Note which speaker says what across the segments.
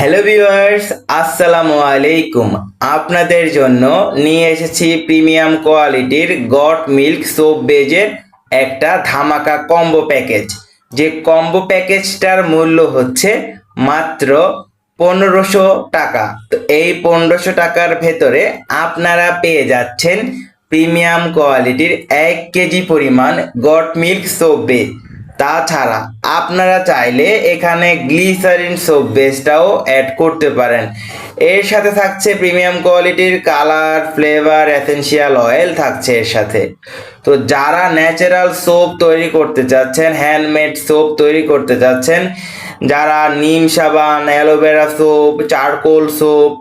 Speaker 1: Hello viewers, আসসালামু আলাইকুম। আপনাদের জন্য নিয়ে এসেছি প্রিমিয়াম কোয়ালিটির গট মিল্ক সোপ বেজের একটা ধামাকা কম্বো প্যাকেজ। যে কম্বো প্যাকেজটার মূল্য হচ্ছে মাত্র 1500 টাকা। তো এই 1500 টাকার ভেতরে আপনারা পেয়ে যাচ্ছেন প্রিমিয়াম কোয়ালিটির 1 কেজি পরিমাণ গট মিল্ক সোপ বেজ। তাছাড়া আপনারা চাইলে এখানে গ্লিসারিন সোপ বেসটাও অ্যাড করতে পারেন। এর সাথে থাকছে প্রিমিয়াম কোয়ালিটির কালার, ফ্লেভার, এসেনশিয়াল অয়েল থাকছে এর সাথে। তো যারা ন্যাচারাল সোপ তৈরি করতে চাচ্ছেন, হ্যান্ডমেড সোপ তৈরি করতে চাচ্ছেন, যারা নিম সাবান, অ্যালোভেরা সোপ, চারকোল সোপ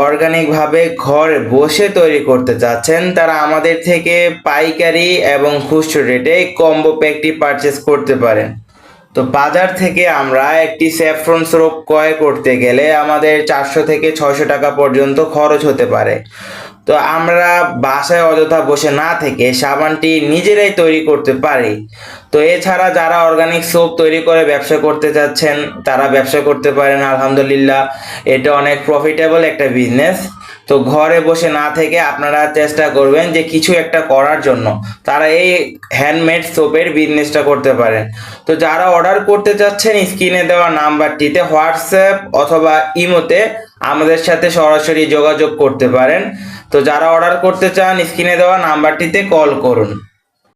Speaker 1: অর্গানিকভাবে ঘরে বসে তৈরি করতে চাচ্ছেন, তারা আমাদের থেকে পাইকারি এবং খুচরো রেটে কম্বো প্যাকটি পারচেস করতে পারেন। তো বাজার থেকে আমরা একটি স্যাফরন সিরাপ ক্রয় করতে গেলে আমাদের 400 থেকে 600 টাকা পর্যন্ত খরচ হতে পারে। তো আমরা বাসায় অযথা বসে না থেকে সাবানটি নিজেরাই তৈরি করতে পারি। তো এছাড়া যারা অর্গানিক সোপ তৈরি করে ব্যবসা করতে চাচ্ছেন, তারা ব্যবসা করতে পারেন। আলহামদুলিল্লাহ, এটা অনেক প্রফিটেবল একটা বিজনেস। তো ঘরে বসে না থেকে আপনারা চেষ্টা করবেন যে কিছু একটা করার জন্য, তারা এই হ্যান্ডমেড সোপের বিজনেসটা করতে পারেন। তো যারা অর্ডার করতে চাচ্ছেন, স্ক্রিনে দেওয়া নাম্বারটিতে হোয়াটসঅ্যাপ অথবা ইমোতে আমাদের সাথে সরাসরি যোগাযোগ করতে পারেন। তো যারা অর্ডার করতে চান, স্ক্রিনে দেওয়া নাম্বারটিতে কল করুন।